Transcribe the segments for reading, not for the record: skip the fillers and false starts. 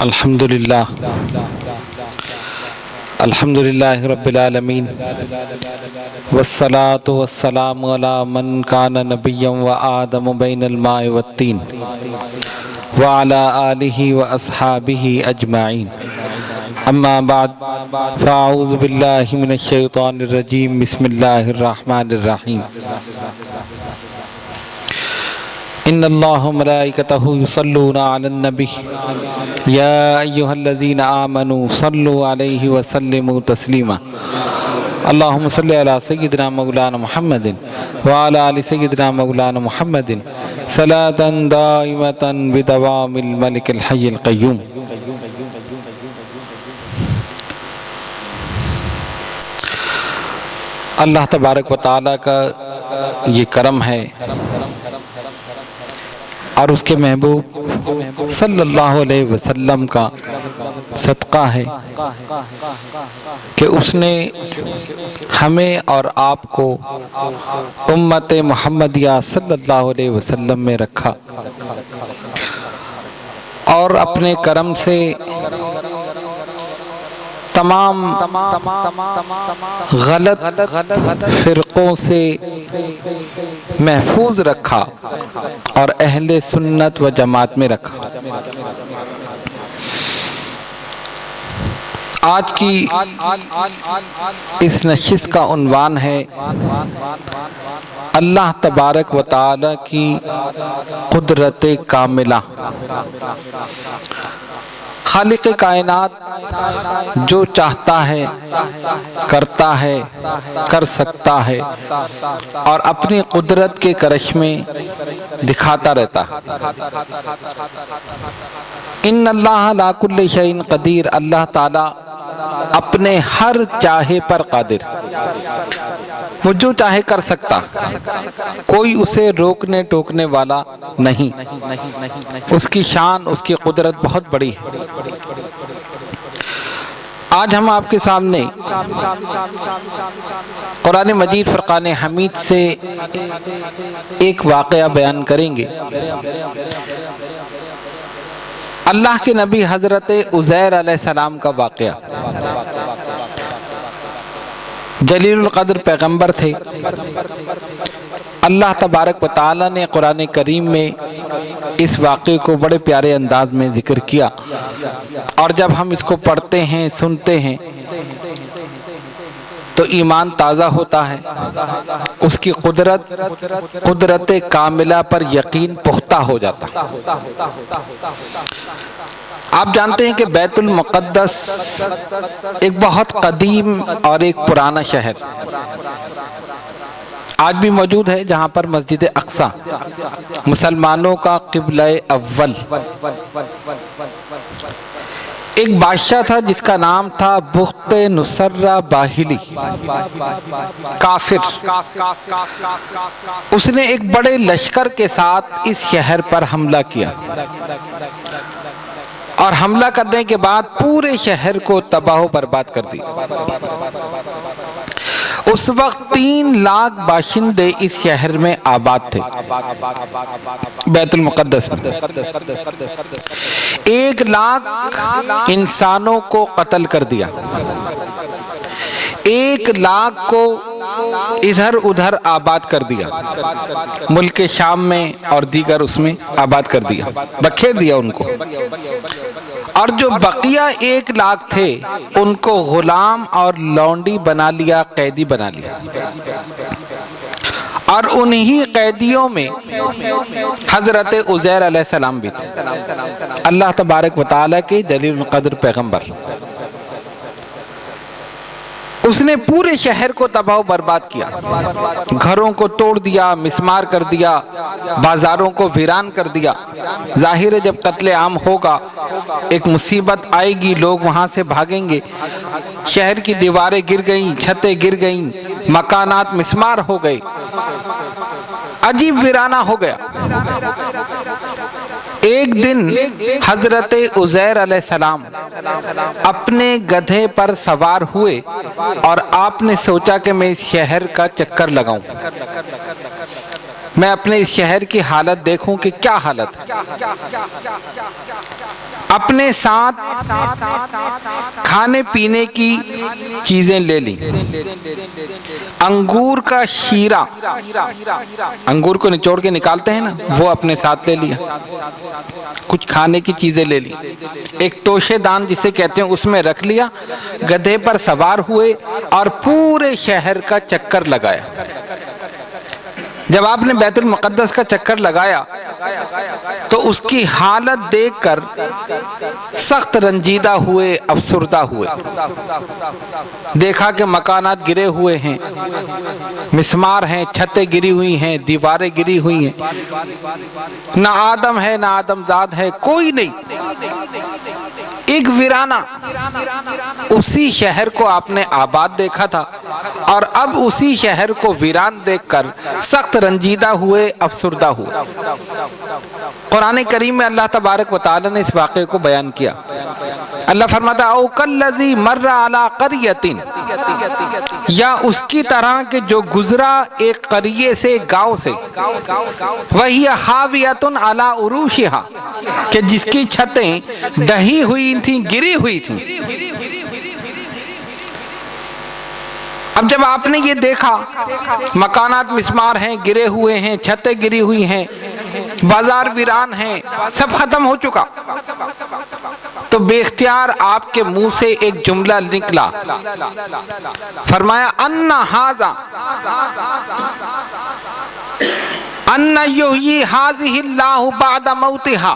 الحمدللہ رب العالمین والصلاة والسلام علی من کان نبیا وآدم بین الماء والطین وعلی آلہ واصحابہ اجمعین اما بعد فاعوذ باللہ من الشیطان الرجیم بسم اللہ الرحمن الرحیم ان اللہ ملائکتہ یصلون علی النبی یا ایہا الذین آمنوا صلوا علیہ وسلموا تسلیما اللہم صلی علی سیدنا مولانا محمد وعلی آل سیدنا مولانا محمد صلاة دائمة بدوام الملک الحی القیوم۔ اللہ تبارک و تعالیٰ کا یہ کرم ہے اور اس کے محبوب صلی اللہ علیہ وسلم کا صدقہ ہے کہ اس نے ہمیں اور آپ کو امت محمدیہ صلی اللہ علیہ وسلم میں رکھا اور اپنے کرم سے تمام غلط فرقوں سے محفوظ رکھا اور اہل سنت و جماعت میں رکھا۔ آج کی اس نشست کا عنوان ہے اللہ تبارک و تعالی کی قدرت کاملہ۔ خالق کائنات جو چاہتا ہے کرتا ہے کر سکتا ہے اور اپنی قدرت کے کرشمے دکھاتا رہتا ہے۔ ان اللہ علی کل شیء قدیر، اللہ تعالی اپنے ہر چاہے پر قادر، وہ جو چاہے کر سکتا، کوئی اسے روکنے ٹوکنے والا نہیں۔ اس کی شان، اس کی قدرت بہت بڑی ہے۔ آج ہم آپ کے سامنے قرآن مجید فرقان حمید سے ایک واقعہ بیان کریں گے۔ اللہ کے نبی حضرت عزیر علیہ السلام کا واقعہ۔ جلیل القدر پیغمبر تھے۔ اللہ تبارک و تعالی نے قرآن کریم میں اس واقعے کو بڑے پیارے انداز میں ذکر کیا، اور جب ہم اس کو پڑھتے ہیں، سنتے ہیں تو ایمان تازہ ہوتا ہے، اس کی قدرت کاملہ پر یقین پختہ ہو جاتا ہے۔ آپ جانتے ہیں کہ بیت المقدس ایک بہت قدیم اور ایک پرانا شہر آج بھی موجود ہے، جہاں پر مسجد اقصیٰ مسلمانوں کا قبلہ اول۔ ایک بادشاہ تھا جس کا نام تھا بخت نصرہ باہلی، کافر۔ اس نے ایک بڑے لشکر کے ساتھ اس شہر پر حملہ کیا، اور حملہ کرنے کے بعد پورے شہر کو تباہ و برباد کر دیا۔ اس وقت 3 لاکھ باشندے اس شہر میں آباد تھے، بیت المقدس میں۔ 1 لاکھ انسانوں کو قتل کر دیا، 1 لاکھ کو ادھر ادھر آباد کر دیا، ملک شام میں اور دیگر اس میں آباد کر دیا، بکھیر دیا ان کو۔ اور جو بقیہ 1 لاکھ تھے ان کو غلام اور لونڈی بنا لیا، قیدی بنا لیا۔ اور انہی قیدیوں میں حضرت عزیر علیہ السلام بھی تھے، اللہ تبارک و تعالیٰ کے جلیل القدر پیغمبر۔ اس نے پورے شہر کو تباہ و برباد کیا، گھروں کو توڑ دیا، مسمار کر دیا، بازاروں کو ویران کر دیا۔ ظاہر ہے جب قتل عام ہوگا ایک مصیبت آئے گی، لوگ وہاں سے بھاگیں گے۔ شہر کی دیواریں گر گئیں، چھتیں گر گئیں، مکانات مسمار ہو گئے، عجیب ویرانہ ہو گیا۔ ایک دن حضرت عزیر علیہ السلام اپنے گدھے پر سوار ہوئے اور آپ نے سوچا کہ میں اس شہر کا چکر لگاؤں۔ میں اپنے اس شہر کی حالت دیکھوں کہ کیا حالت ہے۔ اپنے ساتھ کھانے پینے کی چیزیں لے لی، انگور کا شیرہ، انگور کو نچوڑ کے نکالتے ہیں نا، وہ اپنے ساتھ لے لیا، کچھ کھانے کی چیزیں لے لی، ایک توشے دان جسے کہتے ہیں اس میں رکھ لیا، گدھے پر سوار ہوئے اور پورے شہر کا چکر لگایا۔ جب آپ نے بیت المقدس کا چکر لگایا تو اس کی حالت دیکھ کر سخت رنجیدہ ہوئے، افسردہ ہوئے۔ دیکھا کہ مکانات گرے ہوئے ہیں، مسمار ہیں، چھتیں گری ہوئی ہیں، دیواریں گری ہوئی ہیں، نہ آدم ہے نہ آدم زاد ہے، کوئی نہیں، ایک ویرانہ۔ اسی شہر کو آپ نے آباد دیکھا تھا اور اب اسی شہر کو ویران دیکھ کر سخت رنجیدہ ہوئے، افسردہ ہوئے۔ قرآن کریم میں اللہ تبارک و تعالی نے اس واقعے کو بیان کیا۔ اللہ فرماتا ہے او کالذی مر علی قریۃ، یا اس کی طرح کہ جو گزرا ایک قریے سے، گاؤں سے، وہی خاویۃ علی عروشہا، کہ جس کی چھتیں ڈھی ہوئی تھیں، گری ہوئی تھیں۔ اب جب آپ نے یہ دیکھا مکانات مسمار ہیں، گرے ہوئے ہیں، چھتیں گری ہوئی ہیں، بازار ویران ہیں، سب ختم ہو چکا، تو بے اختیار آپ کے منہ سے ایک جملہ نکلا، فرمایا ان ھذا ان یحیی ھذہ اللہ بعد موتہا۔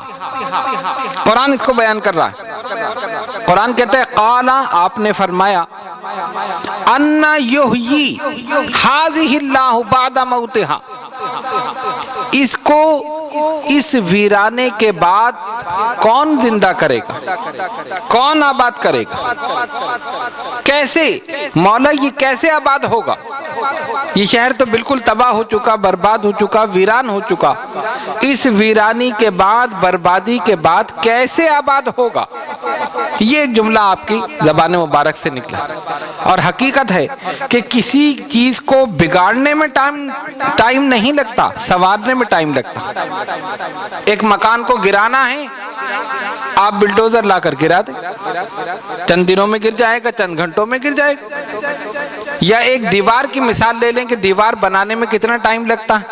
قرآن اس کو بیان کر رہا ہے۔ قرآن کہتا ہے قال، آپ نے فرمایا، ان یحیی ھذہ اللہ بعد موتہا، اس کو اس ویرانے کے بعد کون زندہ کرے گا، کون آباد کرے گا، کیسے؟ مولا یہ کیسے آباد ہوگا؟ یہ شہر تو بالکل تباہ ہو چکا، برباد ہو چکا، ویران ہو چکا، اس ویرانی کے بعد، بربادی کے بعد کیسے آباد ہوگا؟ یہ جملہ آپ کی زبان مبارک سے نکلا۔ اور حقیقت ہے کہ کسی چیز کو بگاڑنے میں ٹائم نہیں لگتا، سنوارنے میں ٹائم لگتا۔ ایک مکان کو گرانا ہے، آپ بلڈوزر لا کر گرا دیں، چند دنوں میں گر جائے گا، چند گھنٹوں میں گر جائے گا۔ یا ایک دیوار کی مثال لے لیں کہ دیوار بنانے میں کتنا ٹائم لگتا ہے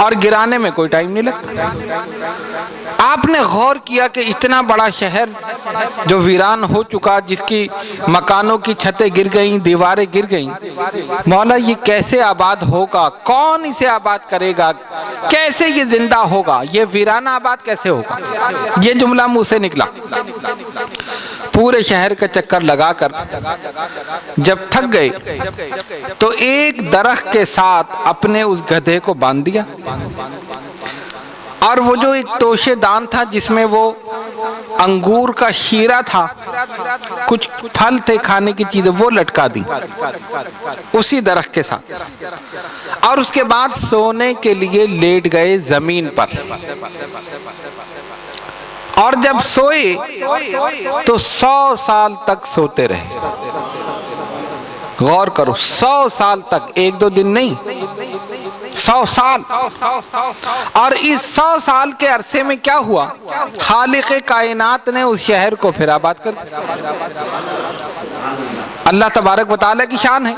اور گرانے میں کوئی ٹائم نہیں لگتا۔ آپ نے غور کیا کہ اتنا بڑا شہر جو ویران ہو چکا، جس کی مکانوں کی چھتیں گر گئیں، دیواریں گر گئیں، مولا یہ کیسے آباد ہوگا؟ کون اسے آباد کرے گا؟ کیسے یہ زندہ ہوگا؟ یہ ویرانہ آباد کیسے ہوگا؟ یہ جملہ منہ سے نکلا۔ پورے شہر کا چکر لگا کر جب تھک گئے تو ایک درخت کے ساتھ اپنے اس گدھے کو باندھ دیا، اور وہ جو ایک توشے دان تھا جس میں وہ انگور کا شیرہ تھا، کچھ پھل تھے کھانے کی چیزیں، وہ لٹکا دی اسی درخت کے ساتھ، اور اس کے بعد سونے کے لیے لیٹ گئے زمین پر۔ اور جب سوئے تو 100 سال تک سوتے رہے۔ غور کرو، 100 سال تک، ایک دو دن نہیں، 100 سال۔ اور اس 100 سال کے عرصے میں کیا ہوا؟ خالق کائنات نے اس شہر کو پھر آباد کر دیا۔ اللہ تبارک و تعالیٰ کی شان ہے،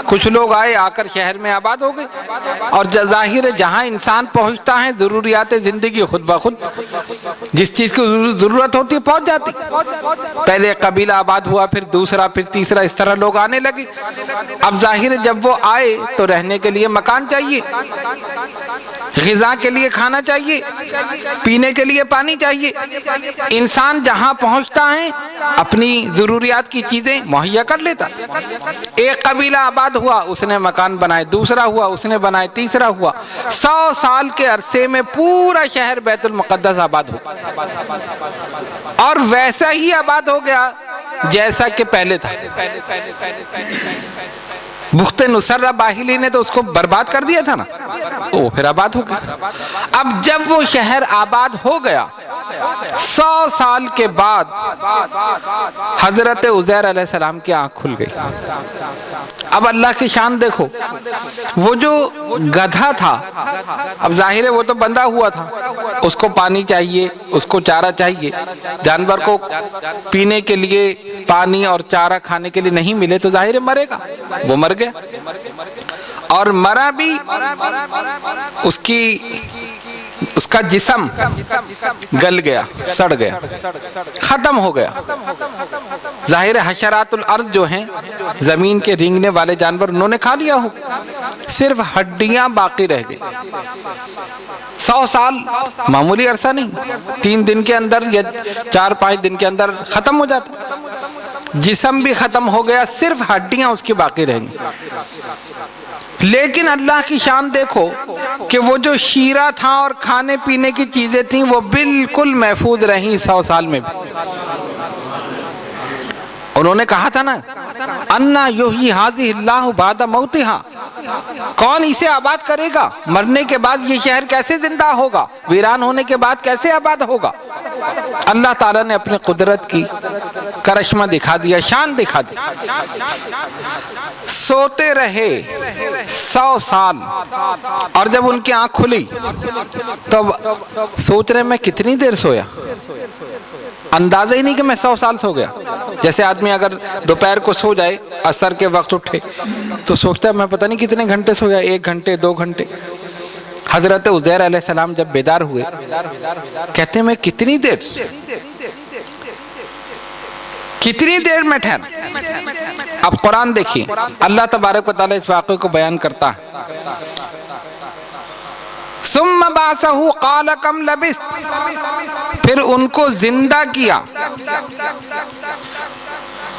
کچھ لوگ آئے، آ کر شہر میں آباد ہو گئے، اور ظاہر ہے جہاں انسان پہنچتا ہے ضروریات زندگی خود بخود جس چیز کی ضرورت ہوتی ہے پہنچ جاتی۔ پہلے قبیلہ آباد ہوا، پھر دوسرا، پھر تیسرا، اس طرح لوگ آنے لگے۔ اب ظاہر ہے جب وہ آئے تو رہنے کے لیے مکان چاہیے، غذا کے لیے کھانا چاہیے، پینے کے لیے پانی چاہیے۔ انسان جہاں پہنچتا ہے اپنی ضروریات کی چیزیں مہیا کر لیتا۔ ایک قبیلہ آباد ہوا، اس نے مکان بنائے، دوسرا ہوا، اس نے بنائے، تیسرا ہوا۔ 100 سال کے عرصے میں پورا شہر بیت المقدس آباد ہو، اور ویسا ہی آباد ہو گیا جیسا کہ پہلے تھا۔ بخت نصرہ باہلی نے تو اس کو برباد کر دیا تھا نا، وہ پھر آباد ہو گیا۔ اب جب وہ شہر آباد ہو گیا، 100 سال کے بعد حضرت عزیر علیہ السلام کی آنکھ کھل گئی۔ اب اللہ کی شان دیکھو، وہ جو گدھا تھا، اب ظاہر ہے وہ تو بندھا ہوا تھا، اس کو پانی چاہیے، اس کو چارہ چاہیے، جانور کو پینے کے لیے پانی اور چارہ کھانے کے لیے نہیں ملے تو ظاہر ہے مرے گا، وہ مر گیا، اور مرا بھی اس کا جسم گل گیا، سڑ گیا، ختم ہو گیا۔ ظاہر حشرات الارض جو ہیں، زمین کے رینگنے والے جانور، انہوں نے کھا لیا ہو، صرف ہڈیاں باقی رہ گئی۔ 100 سال معمولی عرصہ نہیں، 3 دن کے اندر یا 4-5 دن کے اندر ختم ہو جاتا، جسم بھی ختم ہو گیا، صرف ہڈیاں اس کی باقی رہ گئی۔ لیکن اللہ کی شان دیکھو کہ وہ جو شیرہ تھا اور کھانے پینے کی چیزیں تھیں وہ بالکل محفوظ رہیں 100 سال میں بھی۔ انہوں نے کہا تھا نا، انا یحیی ھذہ اللہ بعد موتہا، کون اسے آباد کرے گا؟ مرنے کے بعد یہ شہر کیسے زندہ ہوگا؟ ویران ہونے کے بعد کیسے آباد ہوگا؟ اللہ تعالیٰ نے اپنے قدرت کی کرشمہ دکھا دیا، شان دکھا دی۔ سوتے رہے 100 سال، اور جب ان کی آنکھ کھلی تو سوچ رہے میں کتنی دیر سویا، اندازہ ہی نہیں کہ میں 100 سال سو گیا۔ جیسے آدمی اگر دوپہر کو سو جائے، عصر کے وقت اٹھے تو سوچتا ہے میں پتہ نہیں کتنے گھنٹے سویا، 1 گھنٹے 2 گھنٹے۔ حضرت عزیر علیہ السلام جب بیدار ہوئے کہتے ہیں میں کتنی دیر میں ٹھہرا۔ اب قرآن دیکھیے، اللہ تبارک و تعالیٰ اس واقعے کو بیان کرتا ہے، ثم بعثہ قال کم لبثت، پھر ان کو زندہ کیا،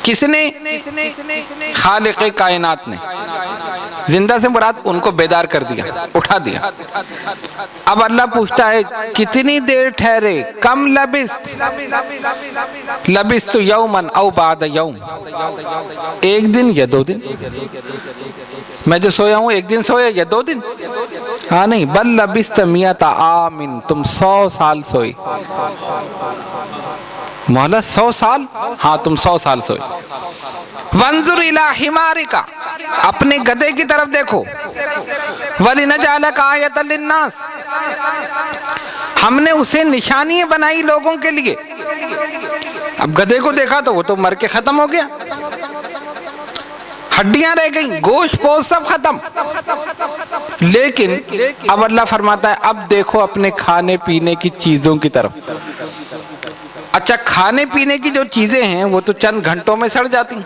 کس نے؟ خالق کائنات نے۔ زندہ سے مراد ان کو بیدار کر دیا، اٹھا دیا۔ اب اللہ پوچھتا ہے کتنی دیر ٹھہرے؟ کم لبثت، لبثت یوما او بعد یوم، 1 دن یا 2 دن؟ میں جو سویا ہوں 1 دن سویا یا 2 دن؟ ہاں نہیں، بل لبثت 100 عام، تم 100 سال سوئی۔ مولا 100 سال؟ ہاں تم 100 سال سوئی۔ وانظر الی حمارک، اپنے گدھے کی طرف دیکھو، ولنجعلک آیۃ للناس، ہم نے اسے نشانی بنائی لوگوں کے لیے۔ اب گدھے کو دیکھا تو وہ تو مر کے ختم ہو گیا، ہڈیاں رہ گئیں، گوشت پوست سب ختم۔ لیکن اب اللہ فرماتا ہے اب دیکھو اپنے کھانے پینے کی چیزوں کی طرف۔ اچھا، کھانے پینے کی جو چیزیں ہیں وہ تو چند گھنٹوں میں سڑ جاتی ہیں،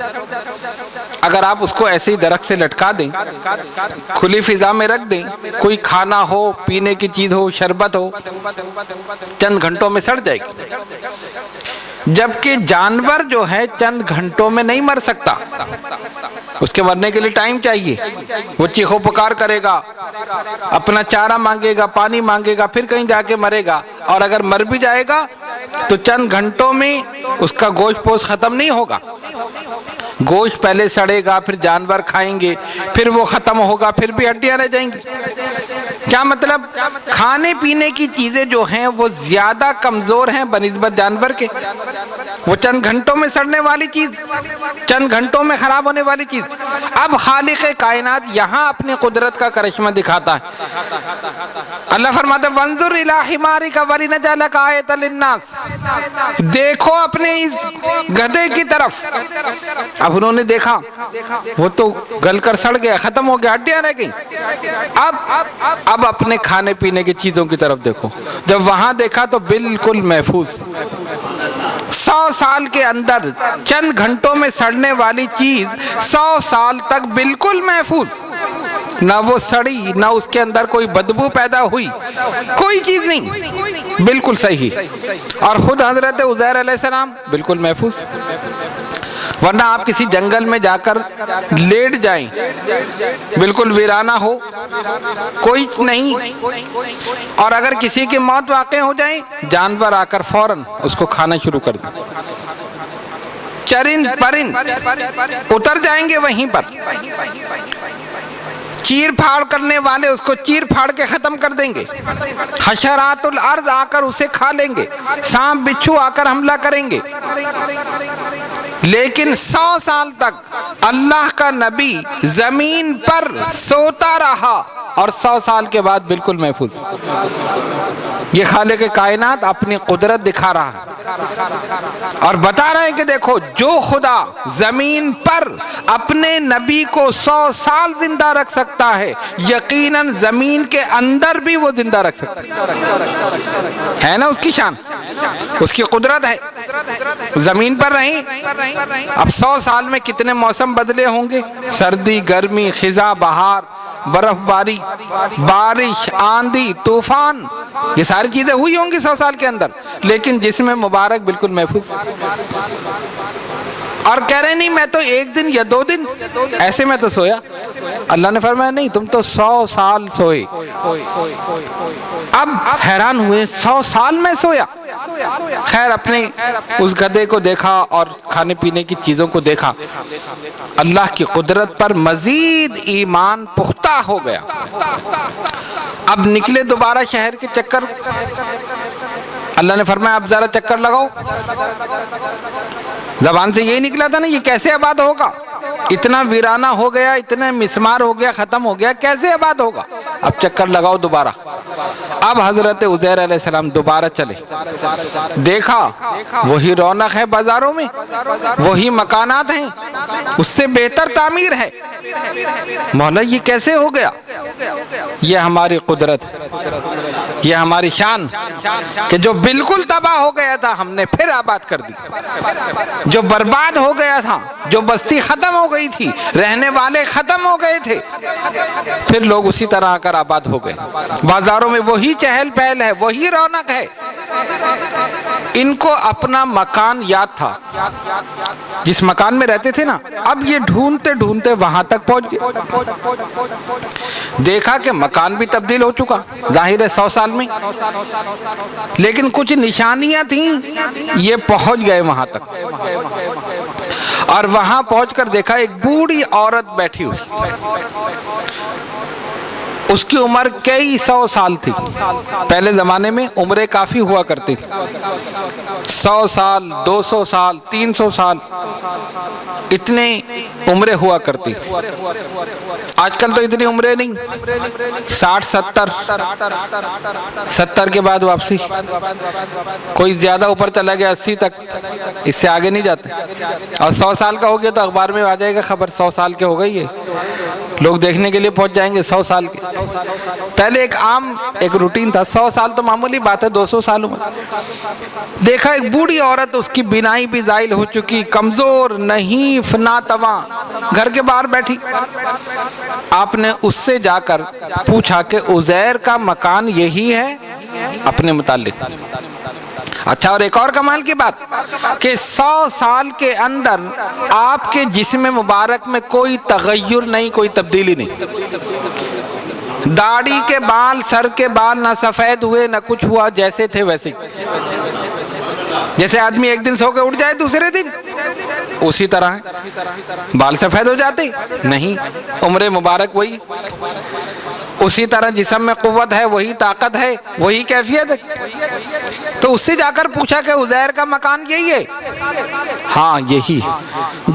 اگر آپ اس کو ایسے ہی درخت سے لٹکا دیں، کھلی فضا میں رکھ دیں، کوئی کھانا ہو، پینے کی چیز ہو، شربت ہو، چند گھنٹوں میں سڑ جائے گی۔ جبکہ جانور جو ہے چند گھنٹوں میں نہیں مر سکتا، اس کے مرنے کے لیے ٹائم چاہیے، وہ چیخو پکار کرے گا، اپنا چارہ مانگے گا، پانی مانگے گا، پھر کہیں جا کے مرے گا، اور اگر مر بھی جائے گا تو چند گھنٹوں میں اس کا گوشت پوست ختم نہیں ہوگا، گوشت پہلے سڑے گا، پھر جانور کھائیں گے، پھر وہ ختم ہوگا، پھر بھی ہڈیاں رہ جائیں گی۔ کیا مطلب؟ کھانے پینے کی چیزیں جو ہیں وہ زیادہ کمزور ہیں بنسبت جانور کے، وہ چند گھنٹوں میں سڑنے والی چیز، چند گھنٹوں میں خراب ہونے والی چیز۔ اب خالق کائنات یہاں اپنی قدرت کا کرشمہ دکھاتا ہے۔ اللہ فرماتا ہے وانظر الی حمارک ولنجعلک آیۃ للناس، دیکھو اپنے اس گدھے کی طرف۔ اب انہوں نے دیکھا وہ تو گل کر سڑ گیا، ختم ہو گیا، ہڈیاں رہ گئیں۔ اب اپنے کھانے پینے کی چیزوں کی طرف دیکھو، جب وہاں دیکھا تو بالکل محفوظ، 100 سال کے اندر چند گھنٹوں میں سڑنے والی چیز 100 سال تک بالکل محفوظ، نہ وہ سڑی، نہ اس کے اندر کوئی بدبو پیدا ہوئی، کوئی چیز نہیں، بالکل صحیح۔ اور خود حضرت عزیر علیہ السلام بالکل محفوظ۔ ورنہ آپ کسی جنگل میں جا کر لیٹ جائیں، بالکل ویرانہ ہو، کوئی نہیں، اور اگر کسی کی موت واقع ہو جائے، جانور آ کر فوراً اس کو کھانا شروع کر دیں، چرند پرند اتر جائیں گے وہیں پر، چیر پھاڑ کرنے والے اس کو چیر پھاڑ کے ختم کر دیں گے، حشرات الارض آ کر اسے کھا لیں گے، سانپ بچھو آ کر حملہ کریں گے۔ لیکن 100 سال تک اللہ کا نبی زمین پر سوتا رہا اور 100 سال کے بعد بالکل محفوظ۔ یہ خالق کائنات اپنی قدرت دکھا رہا ہے اور بتا رہے ہیں کہ دیکھو جو خدا زمین پر اپنے نبی کو 100 سال زندہ رکھ سکتا ہے، یقیناً زمین کے اندر بھی وہ زندہ رکھ سکتا ہے نا، اس کی شان، اس کی قدرت ہے۔ زمین پر رہیں، اب 100 سال میں کتنے موسم بدلے ہوں گے، سردی، گرمی، خزاں، بہار، برف باری، بارش، آندھی، طوفان، یہ ساری چیزیں ہوئی ہوں گی 100 سال کے اندر، لیکن جسم مبارک بالکل محفوظ۔ اور کہہ رہے نہیں میں تو 1 دن یا 2 دن ایسے میں تو سویا، اللہ نے فرمایا نہیں تم تو 100 سال سوئے۔ اب حیران ہوئے 100 سال میں سویا۔ خیر اپنے اس گدھے کو دیکھا اور کھانے پینے کی چیزوں کو دیکھا، اللہ کی قدرت پر مزید ایمان پختہ ہو گیا۔ اب نکلے دوبارہ شہر کے چکر، اللہ نے فرمایا اب ذرا چکر لگاؤ۔ زبان سے یہی نکلا تھا نا یہ کیسے آباد ہوگا، اتنا ویرانہ ہو گیا، اتنا مسمار ہو گیا، ختم ہو گیا، کیسے آباد ہوگا، اب چکر لگاؤ دوبارہ۔ اب حضرت عزیر علیہ السلام دوبارہ چلے، دیکھا وہی رونق ہے بازاروں میں، وہی مکانات ہیں، اس سے بہتر تعمیر ہے۔ مولا یہ کیسے ہو گیا؟ یہ ہماری قدرت ہے، یہ ہماری شان کہ جو بالکل تباہ ہو گیا تھا ہم نے پھر آباد کر دی، جو برباد ہو گیا تھا، جو بستی ختم ہو گئی تھی، رہنے والے ختم ہو گئے تھے، پھر لوگ اسی طرح آ کر آباد ہو گئے۔ بازاروں میں وہی چہل پہل ہے، وہی رونق ہے۔ ان کو اپنا مکان یاد تھا، جس مکان میں رہتے تھے نا، اب یہ ڈھونڈتے ڈھونڈتے وہاں تک پہنچ گئے، دیکھا کہ مکان بھی تبدیل ہو چکا، ظاہر ہے 100 سال میں، لیکن کچھ نشانیاں تھیں، یہ پہنچ گئے وہاں تک۔ اور وہاں پہنچ کر دیکھا ایک بوڑھی عورت بیٹھی ہوئی، اس کی عمر کئی 100 سال تھی۔ پہلے زمانے میں عمریں کافی ہوا کرتی تھی، 100 سال، 200 سال، 300 سال، اتنے عمریں ہوا کرتی۔ آج کل تو اتنی عمریں نہیں، 60 70 کے بعد واپسی، کوئی زیادہ اوپر چلا گیا 80 تک، اس سے آگے نہیں جاتے۔ اور 100 سال کا ہو گیا تو اخبار میں آ جائے گا خبر 100 سال کے ہو گئی ہے، لوگ دیکھنے کے لیے پہنچ جائیں گے 100 سال کے۔ پہلے ایک عام ایک روٹین تھا، 100 سال تو معمولی بات ہے، 200 سال عمر۔ دیکھا ایک بوڑھی عورت، اس کی بینائی بھی زائل ہو چکی، کمزور، نحیف، ناتواں، گھر کے باہر بیٹھی۔ آپ نے اس سے جا کر پوچھا کہ عزیر کا مکان یہی ہے اپنے متعلق؟ اچھا، اور ایک اور کمال کی بات کہ 100 سال کے اندر آپ کے جسم مبارک میں کوئی تغیر نہیں، کوئی تبدیلی نہیں، داڑھی کے بال، سر کے بال نہ سفید ہوئے نہ کچھ ہوا، جیسے تھے ویسے ہی۔ جیسے آدمی ایک دن سو کے اٹھ جائے دوسرے دن اسی طرح ہے، بال سفید ہو جاتے نہیں، عمر مبارک وہی، اسی طرح جسم میں قوت ہے، وہی طاقت ہے، وہی کیفیت ہے۔ تو اس سے جا کر پوچھا کہ عزیر کا مکان یہی ہے؟ ہاں یہی۔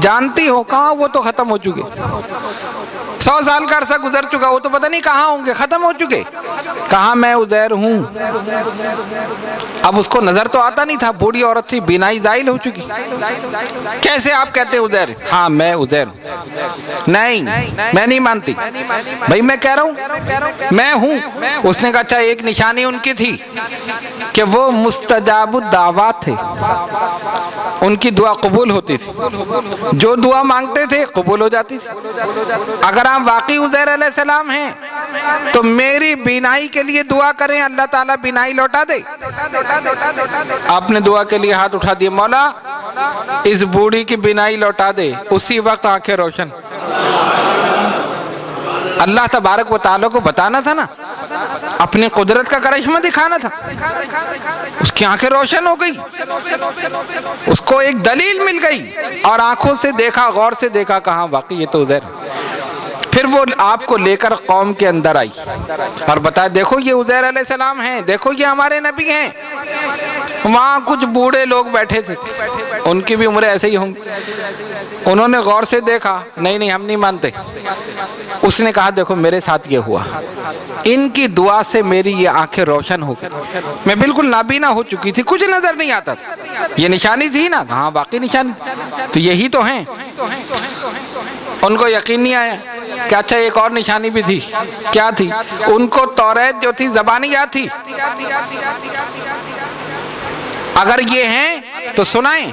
جانتی ہو کہاں؟ وہ تو ختم ہو چکے، 100 سال کا عرصہ گزر چکا، وہ تو پتہ نہیں کہاں ہوں گے، ختم ہو چکے۔ کہاں میں عزیر ہوں؟ اب اس کو نظر تو آتا نہیں تھا، بوڑھی عورت تھی، بینائی زائل ہو چکی۔ کیسے آپ کہتے ہیں عزیر؟ ہاں میں عزیر ہوں۔ نہیں میں نہیں مانتی، بھائی میں کہہ رہا ہوں میں ہوں۔ اس نے کہا اچھا، ایک نشانی ان کی تھی کہ وہ مستجاب الدعوات تھے، ان کی دعا قبول ہوتی تھی، جو دعا مانگتے تھے قبول ہو جاتی تھی۔ اگر آپ واقعی عزیر علیہ السلام ہیں تو میری بینائی کے لیے دعا کریں، اللہ تعالیٰ بینائی لوٹا دے۔ آپ نے دعا کے لیے ہاتھ اٹھا دیا، مولا اس بوڑھی کی بینائی لوٹا دے۔ اسی وقت آنکھیں روشن۔ اللہ تبارک و تعالیٰ کو بتانا تھا نا، اپنی قدرت کا کرشمہ دکھانا تھا، اس کی آنکھیں روشن ہو گئی، اس کو ایک دلیل مل گئی، اور آنکھوں سے دیکھا، غور سے دیکھا، کہاں واقعی یہ تو عزیر۔ پھر وہ آپ کو لے کر قوم کے اندر آئی اور بتایا دیکھو یہ عزیر علیہ السلام ہیں، دیکھو یہ ہمارے نبی ہیں۔ وہاں کچھ بوڑھے لوگ بیٹھے تھے، ان کی بھی عمریں ایسے ہی ہوں گی۔ انہوں نے غور سے دیکھا، نہیں ہم نہیں مانتے۔ اس نے کہا دیکھو میرے ساتھ یہ ہوا، ان کی دعا سے میری یہ آنکھیں روشن ہو گئی، میں بالکل نابینا ہو چکی تھی، کچھ نظر نہیں آتا تھا۔ یہ نشانی تھی نا؟ ہاں باقی نشانی تو یہی تو ہیں۔ ان کو یقین نہیں آیا کہ اچھا ایک اور نشانی بھی تھی۔ کیا تھی؟ ان کو توریت جو تھی زبانی یاد تھی۔ اگر یہ ہیں تو سنائیں،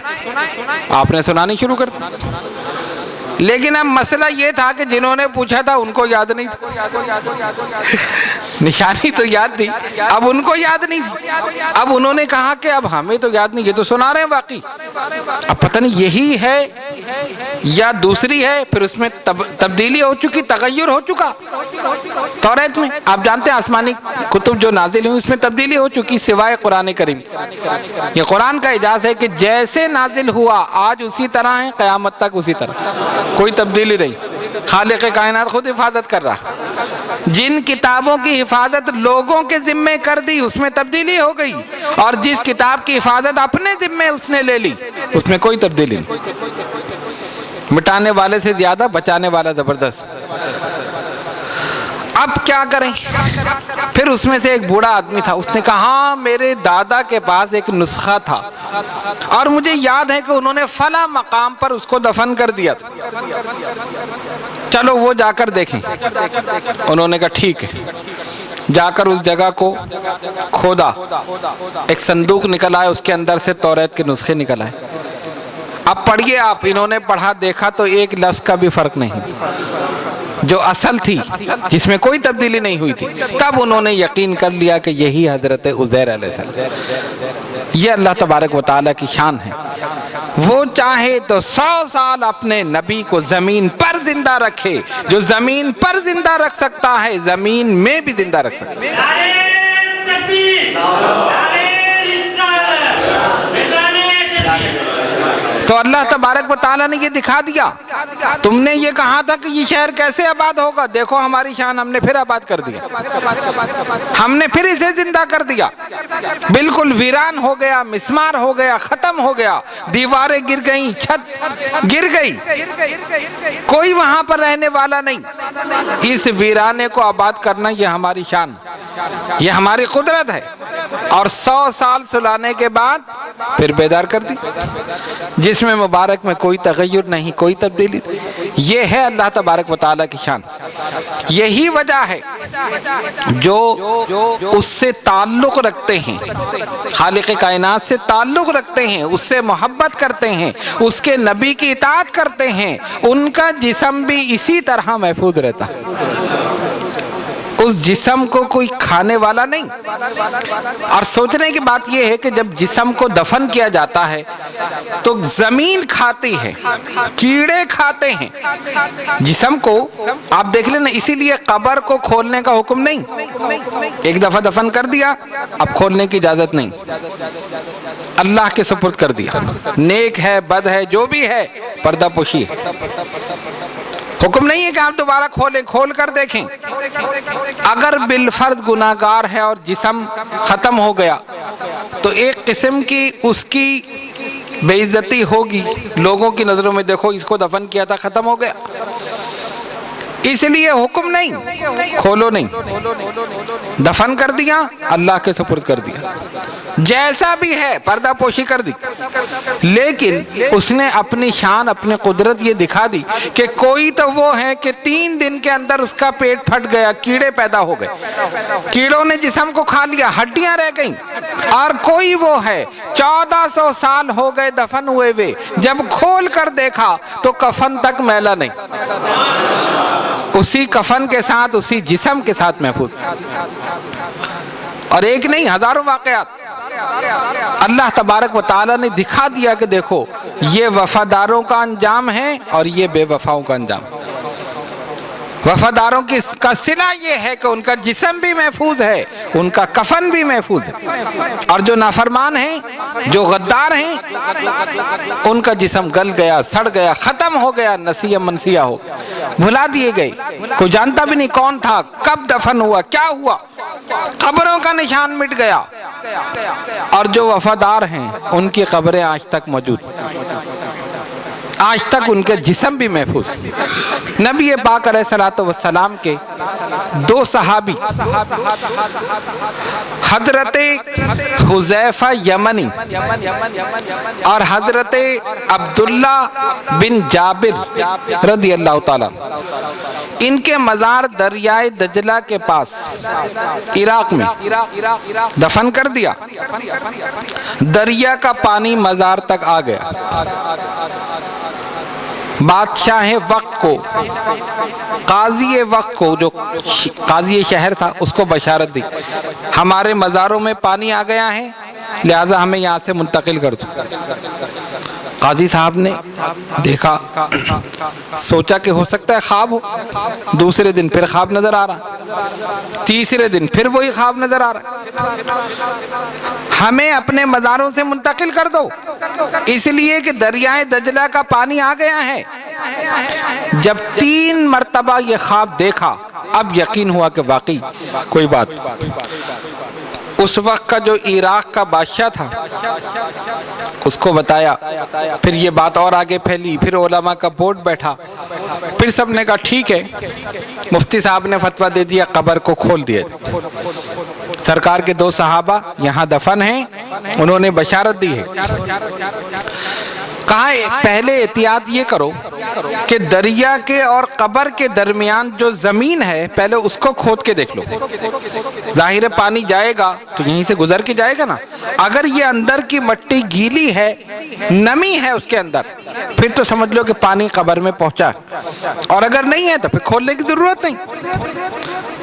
آپ نے سنانی شروع کر دی۔ لیکن اب مسئلہ یہ تھا کہ جنہوں نے پوچھا تھا ان کو یاد نہیں تھی۔ نشانی تو یاد تھی، اب ان کو یاد نہیں تھی۔ اب انہوں نے کہا کہ اب ہمیں تو یاد نہیں، یہ تو سنا رہے ہیں باقی، اب پتہ نہیں یہی ہے یا دوسری ہے۔ پھر اس میں تبدیلی ہو چکی، تغیر ہو چکا۔ توریت میں آپ جانتے ہیں آسمانی کتب جو نازل ہوئی اس میں تبدیلی ہو چکی، سوائے قرآن کریم۔ یہ قرآن کا اعجاز ہے کہ جیسے نازل ہوا آج اسی طرح ہے، قیامت تک اسی طرح، کوئی تبدیلی نہیں۔ خالق کائنات خود حفاظت کر رہا۔ جن کتابوں کی حفاظت لوگوں کے ذمے کر دی اس میں تبدیلی ہو گئی، اور جس کتاب کی حفاظت اپنے ذمے اس نے لے لی اس میں کوئی تبدیلی نہیں۔ مٹانے والے سے زیادہ بچانے والا زبردست۔ اب کیا کریں؟ پھر اس میں سے ایک بوڑھا آدمی تھا، اس نے کہا ہاں میرے دادا کے پاس ایک نسخہ تھا اور مجھے یاد ہے کہ انہوں نے فلاں مقام پر اس کو دفن کر دیا تھا، چلو وہ جا کر دیکھیں۔ انہوں نے کہا ٹھیک ہے۔ جا کر اس جگہ کو کھودا، ایک صندوق نکل آئے، اس کے اندر سے توریت کے نسخے نکل آئے۔ اب پڑھیے آپ، انہوں نے پڑھا، دیکھا تو ایک لفظ کا بھی فرق نہیں، جو اصل تھی جس میں کوئی تبدیلی نہیں ہوئی تھی۔ تب انہوں نے یقین کر لیا کہ یہی حضرت عزیر علیہ السلام۔ یہ اللہ تبارک و تعالیٰ کی شان ہے، وہ چاہے تو 100 سال اپنے نبی کو زمین پر زندہ رکھے، جو زمین پر زندہ رکھ سکتا ہے زمین میں بھی زندہ رکھ سکتا ہے۔ تو اللہ تبارک و تعالیٰ نے یہ دکھا دیا۔ تم نے یہ کہا تھا کہ یہ شہر کیسے آباد ہوگا، دیکھو ہماری شان، ہم نے پھر آباد کر دیا، ہم نے پھر اسے زندہ کر دیا۔ بالکل ویران ہو گیا، مسمار ہو گیا، ختم ہو گیا، دیواریں گر گئیں، چھت گر گئی، کوئی وہاں پر رہنے والا نہیں۔ اس ویرانے کو آباد کرنا یہ ہماری شان، یہ ہماری قدرت ہے، اور 100 سال سلانے کے بعد پھر بیدار کر دی، جس میں مبارک میں کوئی تغیر نہیں، کوئی تبدیلی نہیں۔ یہ ہے اللہ تبارک و تعالیٰ کی شان۔ یہی وجہ ہے جو اس سے تعلق رکھتے ہیں، خالق کائنات سے تعلق رکھتے ہیں، اس سے محبت کرتے ہیں، اس کے نبی کی اطاعت کرتے ہیں، ان کا جسم بھی اسی طرح محفوظ رہتا ہے۔ اس جسم کو کوئی کھانے والا نہیں۔ اور سوچنے کی بات یہ ہے کہ جب جسم کو دفن کیا جاتا ہے تو زمین کھاتی ہے، کیڑے کھاتے ہیں جسم کو، آپ دیکھ لیں نا، اسی لیے قبر کو کھولنے کا حکم نہیں۔ ایک دفعہ دفن کر دیا، اب کھولنے کی اجازت نہیں، اللہ کے سپرد کر دیا۔ نیک ہے بد ہے جو بھی ہے، پردہ پوشی ہے، حکم نہیں ہے کہ آپ دوبارہ کھولیں، کھول کر دیکھیں۔ اگر بالفرض گناہگار ہے اور جسم ختم ہو گیا تو ایک قسم کی اس کی بے عزتی ہوگی لوگوں کی نظروں میں، دیکھو اس کو دفن کیا تھا، ختم ہو گیا، اس لیے حکم نہیں، کھولو نہیں، دفن کر دیا، اللہ کے سپرد کر دیا، جیسا بھی ہے پردہ پوشی کر دی۔ لیکن اس نے اپنی شان، اپنی قدرت یہ دکھا دی کہ کوئی تو وہ ہے کہ 3 دن کے اندر اس کا پیٹ پھٹ گیا، کیڑے پیدا ہو گئے، کیڑوں نے جسم کو کھا لیا، ہڈیاں رہ گئیں، اور کوئی وہ ہے 1400 سال ہو گئے دفن ہوئے ہوئے، جب کھول کر دیکھا تو کفن تک میلا نہیں، اسی کفن کے ساتھ، اسی جسم کے ساتھ محفوظ۔ اور ایک نہیں، ہزاروں واقعات اللہ تبارک و تعالیٰ نے دکھا دیا کہ دیکھو یہ وفاداروں کا انجام ہے اور یہ بے وفاؤں کا انجام۔ وفاداروں کا صلہ یہ ہے کہ ان کا جسم بھی محفوظ ہے، ان کا کفن بھی محفوظ ہے، اور جو نافرمان ہیں، جو غدار ہیں، ان کا جسم گل گیا، سڑ گیا، ختم ہو گیا، نسیہ منسیہ ہو گیا، بھلا دیے گئے، کوئی جانتا بھی نہیں کون تھا، کب دفن ہوا، کیا ہوا، قبروں کا نشان مٹ گیا، اور جو وفادار ہیں ان کی قبریں آج تک موجود، آج تک ان کے جسم بھی محفوظ۔ نبی پاک علیہ الصلوۃ والسلام کے دو صحابی حضرت حذیفہ یمنی اور حضرت عبداللہ بن جابر رضی اللہ تعالیٰ، ان کے مزار دریائے دجلہ کے پاس عراق میں دفن کر دیا۔ دریا کا پانی مزار تک آ گیا۔ بادشاہ وقت کو، قاضی وقت کو، جو قاضی شہر تھا، اس کو بشارت دی ہمارے مزاروں میں پانی آ گیا ہے، لہذا ہمیں یہاں سے منتقل کر دو۔ قاضی صاحب نے دیکھا، سوچا کہ ہو سکتا ہے خواب ہو۔ دوسرے دن پھر خواب نظر آ رہا، تیسرے دن پھر وہی خواب نظر آ رہا، ہمیں اپنے مزاروں سے منتقل کر دو، اس لیے کہ دریائے دجلہ کا پانی آ گیا ہے۔ جب 3 مرتبہ یہ خواب دیکھا، اب یقین ہوا کہ واقعی کوئی بات۔ اس وقت کا جو عراق کا بادشاہ تھا اس کو بتایا، پھر یہ بات اور آگے پھیلی، پھر علماء کا بورڈ بیٹھا، پھر سب نے کہا ٹھیک ہے۔ مفتی صاحب نے فتویٰ دے دیا، قبر کو کھول دیا۔ سرکار کے 2 صحابہ یہاں دفن ہیں، انہوں نے بشارت دی ہے۔ کہا پہلے احتیاط یہ کرو کہ دریا کے اور قبر کے درمیان جو زمین ہے پہلے اس کو کھود کے دیکھ لو۔ ظاہر ہے پانی جائے گا تو یہیں سے گزر کے جائے گا نا، اگر یہ اندر کی مٹی گیلی ہے، نمی ہے اس کے اندر، پھر تو سمجھ لو کہ پانی قبر میں پہنچا، اور اگر نہیں ہے تو پھر کھولنے کی ضرورت نہیں۔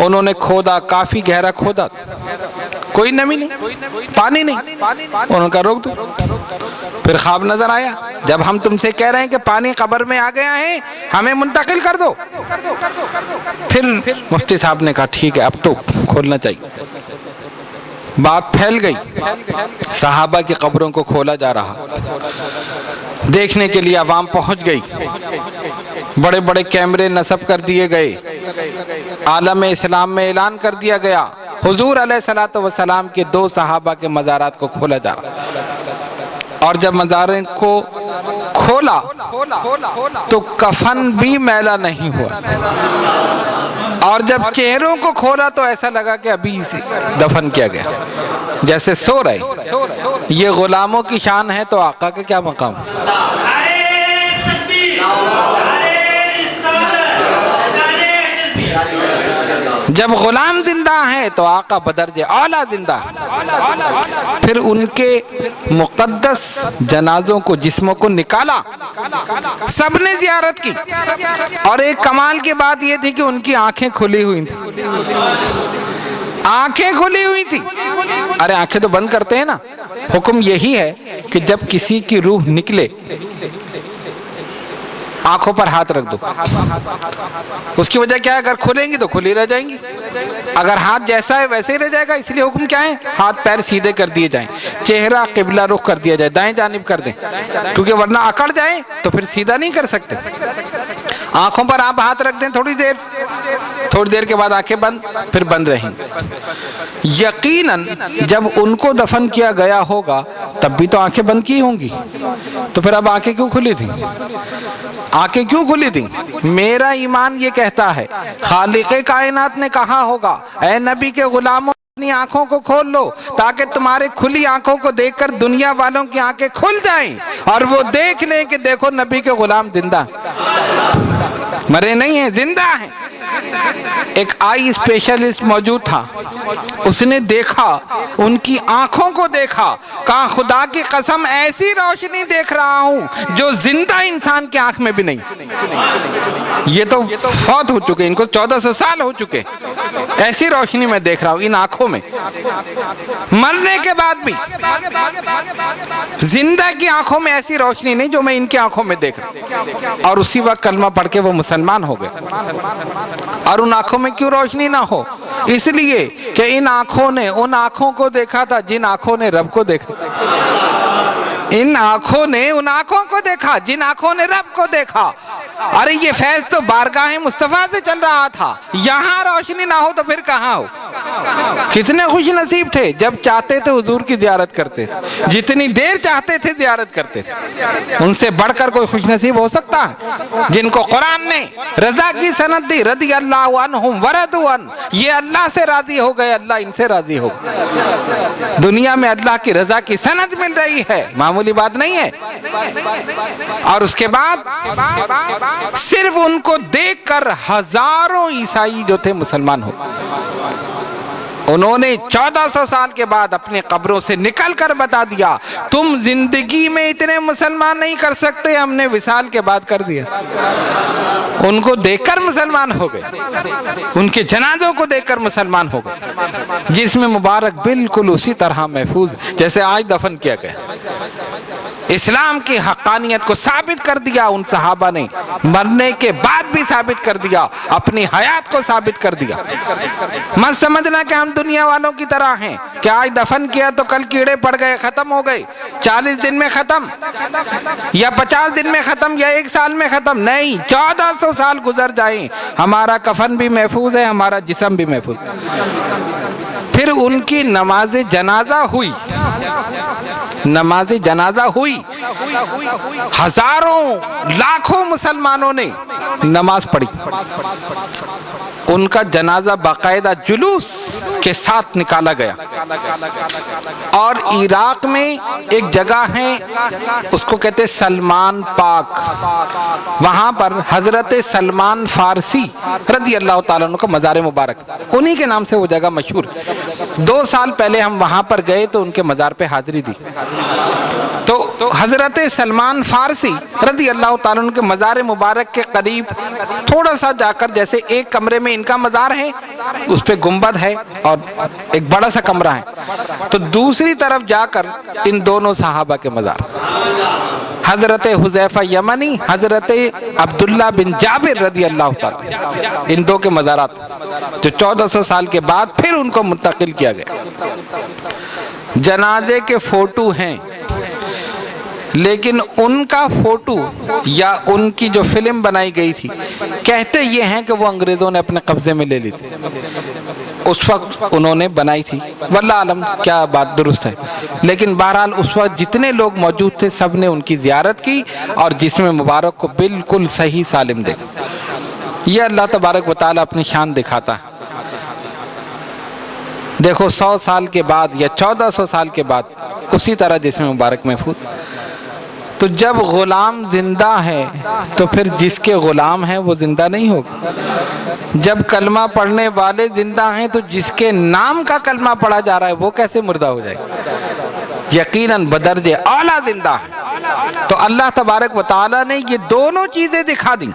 انہوں نے کھودا، کافی گہرا کھودا، کوئی نمی نہیں، پانی نہیں۔ انہوں نے روک دو۔ پھر خواب نظر آیا، جب ہم تم سے کہہ رہے ہیں کہ پانی قبر میں آ گیا ہے، ہمیں منتقل کر دو۔ پھر مفتی صاحب نے کہا ٹھیک ہے، اب تو کھولنا چاہیے۔ بات پھیل گئی، صحابہ کی قبروں کو کھولا جا رہا، دیکھنے کے لیے عوام پہنچ گئی، بڑے بڑے کیمرے نصب کر دیے گئے، عالم اسلام میں اعلان کر دیا گیا حضور علیہ الصلوۃ والسلام کے 2 صحابہ کے مزارات کو کھولا جا رہا۔ اور جب مزاروں کو کھولا تو کفن بھی میلا نہیں ہوا، اور جب چہروں کو کھولا تو ایسا لگا کہ ابھی سے دفن کیا گیا، جیسے سو رہے۔ یہ غلاموں کی شان ہے تو آقا کا کیا مقام؟ جب غلام زندہ ہیں تو آقا بدرجہ اعلیٰ زندہ ہے۔ پھر ان کے مقدس جنازوں کو، جسموں کو نکالا، سب نے زیارت کی، اور ایک کمال کی بات یہ تھی کہ ان کی آنکھیں کھلی ہوئی تھیں، آنکھیں کھلی ہوئی تھی۔ ارے آنکھیں تو بند کرتے ہیں نا، حکم یہی ہے کہ جب کسی کی روح نکلے آنکھوں پر ہاتھ رکھ دو۔ اس کی وجہ کیا ہے؟ اگر کھلیں گی تو کھلی رہ جائیں گی، اگر ہاتھ جیسا ہے ویسے ہی رہ جائے گا۔ اس لیے حکم کیا ہے؟ ہاتھ پیر سیدھے کر دیے جائیں، چہرہ قبلہ رخ کر دیا جائے، دائیں جانب کر دیں، کیونکہ ورنہ اکڑ جائیں تو پھر سیدھا نہیں کر سکتے۔ آنکھوں پر آپ ہاتھ رکھ دیں تھوڑی دیر کے بعد آنکھیں بند، پھر بند رہیں گی۔ یقیناً جب ان کو دفن کیا گیا ہوگا تب بھی تو آنکھیں بند کی ہوں گی، تو پھر اب آنکھیں کیوں کھلی تھیں؟ آنکھیں کیوں کھلی تھیں؟ میرا ایمان یہ کہتا ہے خالق کائنات نے کہا ہوگا اے نبی کے غلاموں اپنی آنکھوں کو کھول لو، تاکہ تمہارے کھلی آنکھوں کو دیکھ کر دنیا والوں کی آنکھیں کھل جائیں اور وہ دیکھ لیں کہ دیکھو نبی کے غلام زندہ، مرے نہیں ہیں، زندہ ہیں۔ ایک آئی اسپیشلسٹ موجود تھا، اس نے دیکھا، ان کی آنکھوں کو دیکھا، کہا خدا کی قسم ایسی روشنی دیکھ رہا ہوں جو زندہ انسان کی آنکھ میں بھی نہیں۔ یہ تو فوت ہو چکے، ان کو 1400 سال ہو چکے، ایسی روشنی میں دیکھ رہا ہوں ان آنکھوں میں، مرنے کے بعد بھی زندہ کی آنکھوں میں ایسی روشنی نہیں جو میں ان کی آنکھوں میں دیکھ رہا ہوں۔ اور اسی وقت کلمہ پڑھ کے وہ مسلمان ہو گئے۔ اور ان آنکھوں میں کیوں روشنی نہ ہو؟ اس لیے کہ ان آنکھوں نے ان آنکھوں کو دیکھا تھا جن آنکھوں نے رب کو دیکھا، ان آنکھوں نے ان آنکھوں کو دیکھا جن آنکھوں نے رب کو دیکھا۔ ارے یہ فیض تو بارگاہ مصطفیٰ سے چل رہا تھا، یہاں روشنی نہ ہو تو پھر کہاں ہو؟ کتنے خوش نصیب تھے، جب چاہتے تھے حضور کی زیارت کرتے تھے، جتنی دیر چاہتے تھے زیارت کرتے تھے۔ ان سے بڑھ کر کوئی خوش نصیب ہو سکتا ہے؟ جن کو قرآن نے رضا کی سند دی، رضی اللہ عنہم ورضوا عنہ، یہ اللہ سے راضی ہو گئے، اللہ ان سے راضی ہو گئے۔ دنیا میں اللہ کی رضا کی سند مل رہی ہے، معمولی بات نہیں ہے۔ اور اس کے بعد صرف ان کو دیکھ کر ہزاروں عیسائی جو تھے مسلمان ہو، انہوں نے 1400 سال کے بعد اپنے قبروں سے نکل کر بتا دیا، تم زندگی میں اتنے مسلمان نہیں کر سکتے، ہم نے وصال کے بعد کر دیا۔ ان کو دیکھ کر مسلمان ہو گئے، ان کے جنازوں کو دیکھ کر مسلمان ہو گئے، جس میں مبارک بالکل اسی طرح محفوظ جیسے آج دفن کیا گیا۔ اسلام کی حقانیت کو ثابت کر دیا ان صحابہ نے، مرنے کے بعد بھی ثابت کر دیا، اپنی حیات کو ثابت کر دیا۔ مت سمجھنا کہ ہم دنیا والوں کی طرح ہیں کہ آج دفن کیا تو کل کیڑے پڑ گئے، ختم ہو گئے، 40 دن میں ختم یا 50 دن میں ختم یا 1 سال میں ختم نہیں، 1400 سال گزر جائیں، ہمارا کفن بھی محفوظ ہے، ہمارا جسم بھی محفوظ ہے۔ پھر ان کی نماز جنازہ ہوئی، نماز جنازہ ہوئی، ہزاروں لاکھوں مسلمانوں نے نماز پڑھی، ان کا جنازہ باقاعدہ جلوس کے ساتھ نکالا گیا۔ اور عراق میں ایک جگہ ہے، اس کو کہتے سلمان پاک، وہاں پر حضرت سلمان فارسی رضی اللہ تعالیٰ عنہ کا مزار مبارک، انہی کے نام سے وہ جگہ مشہور۔ 2 سال پہلے ہم وہاں پر گئے تو ان کے مزار پہ حاضری دی، تو حضرت سلمان فارسی رضی اللہ تعالیٰ عنہ کے مزار مبارک کے قریب تھوڑا سا جا کر، جیسے ایک کمرے میں ان کا مزار ہے، اس پہ گنبد ہے اور ایک بڑا سا کمرہ ہے، تو دوسری طرف جا کر ان دونوں صحابہ کے مزار، حضرت حذیفہ یمنی، حضرت عبداللہ بن جابر رضی اللہ تعالیٰ، ان دو کے مزارات جو 1400 سال کے بعد پھر ان کو منتقل کیا گیا۔ جنازے کے فوٹو ہیں، لیکن ان کا فوٹو یا ان کی جو فلم بنائی گئی تھی، کہتے یہ ہیں کہ وہ انگریزوں نے اپنے قبضے میں لے لی تھی، اس وقت انہوں نے بنائی تھی، واللہ عالم کیا بات درست ہے، لیکن بہرحال اس وقت جتنے لوگ موجود تھے سب نے ان کی زیارت کی اور جسم مبارک کو بالکل صحیح سالم دیکھا۔ یہ اللہ تبارک و تعالیٰ اپنی شان دکھاتا ہے۔ دیکھو 100 سال کے بعد یا 1400 سال کے بعد اسی طرح جسم مبارک محفوظ۔ تو جب غلام زندہ ہے تو پھر جس کے غلام ہیں وہ زندہ نہیں ہوگا۔ جب کلمہ پڑھنے والے زندہ ہیں تو جس کے نام کا کلمہ پڑھا جا رہا ہے وہ کیسے مردہ ہو جائے گا؟ یقیناً بدرجہ اعلیٰ زندہ ہے۔ تو اللہ تبارک و تعالیٰ نے یہ دونوں چیزیں دکھا دیں۔